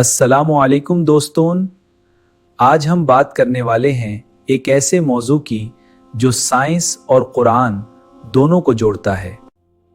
अस्सलामु अलैकुम दोस्तों, आज हम बात करने वाले हैं एक ऐसे मौजू की जो साइंस और कुरान दोनों को जोड़ता है।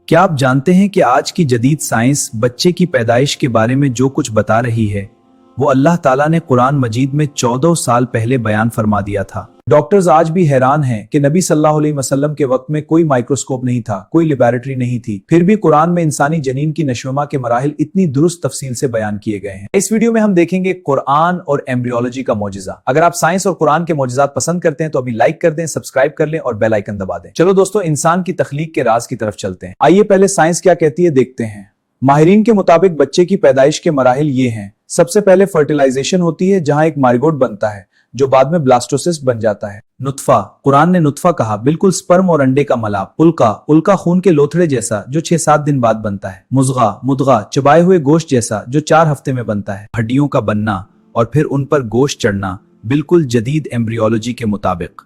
क्या आप जानते हैं कि आज की जदीद साइंस बच्चे की पैदाइश के बारे में जो कुछ बता रही है वो अल्लाह ताला ने कुरान मजीद में 14 साल पहले बयान फरमा दिया था। डॉक्टर्स आज भी हैरान हैं कि नबी सल्लल्लाहु अलैहि वसल्लम के वक्त में कोई माइक्रोस्कोप नहीं था, कोई लेबोरेटरी नहीं थी, फिर भी कुरान में इंसानी जनीन की नशोमा के मराहिल इतनी दुरुस्त तफसील से बयान किए गए हैं। इस वीडियो में हम देखेंगे कुरान और एम्ब्रियोलॉजी का मौजिजा। अगर आप साइंस और कुरान के मौजिजात पसंद करते हैं तो अभी लाइक कर दें, सब्सक्राइब कर लें और बेल आइकन दबा दें। चलो दोस्तों, इंसान की तख्लीक के राज की तरफ चलते हैं। आइए पहले साइंस क्या कहती है देखते हैं। माहिरीन के मुताबिक बच्चे की पैदाइश के मराहिल ये हैं। सबसे पहले फर्टिलाइजेशन होती है, जहां एक माइगोट बनता है जो बाद में ब्लास्टोसिस्ट बन जाता है। नुत्फा, कुरान ने नुत्फा कहा, बिल्कुल स्पर्म और अंडे का मलाप। उल्का खून के लोथड़े जैसा जो 6-7 दिन बाद बनता है। मुद्गा चबाए हुए गोश्त जैसा जो 4 हफ्ते में बनता है। हड्डियों का बनना और फिर उन पर गोश्त चढ़ना बिल्कुल जदीद एम्ब्रियोलॉजी के मुताबिक।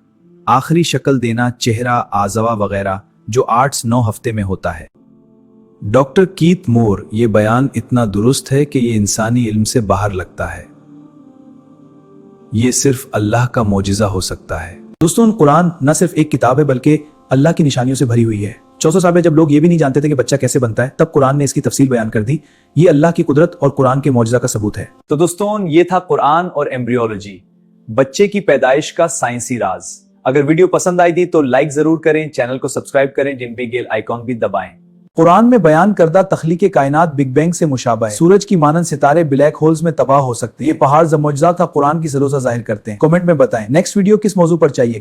आखिरी शक्ल देना, चेहरा, आज़वा वगैरह जो 8-9 हफ्ते में होता है। डॉक्टर कीथ मोर, ये बयान इतना दुरुस्त है कि ये इंसानी इल्म से बाहर लगता है। ये सिर्फ अल्लाह का मौजिजा हो सकता है। दोस्तों, कुरान न सिर्फ एक किताब है बल्कि अल्लाह की निशानियों से भरी हुई है। 1400 साल में जब लोग ये भी नहीं जानते थे कि बच्चा कैसे बनता है, तब कुरान ने इसकी तफसील बयान कर दी। ये अल्लाह की कुदरत और कुरान के मौजिजा का सबूत है। तो दोस्तों, ये था कुरान और एम्ब्रियोलॉजी, बच्चे की पैदाइश का साइंसी राज। अगर वीडियो पसंद आई थी तो लाइक जरूर करें, चैनल को सब्सक्राइब करें, जिन बेल आइकॉन भी दबाएं। कुरान में बयान करदा तख्लीक कायनात बिग बैंग से मुशाबा है। सूरज की मानंद सितारे ब्लैक होल्स में तबाह हो सकते हैं। ये पहाड़ ज़-मुअज्ज़ज़ा का कुरान की सरोसा जाहिर करते हैं। कमेंट में बताएं नेक्स्ट वीडियो किस मौजू पर चाहिए।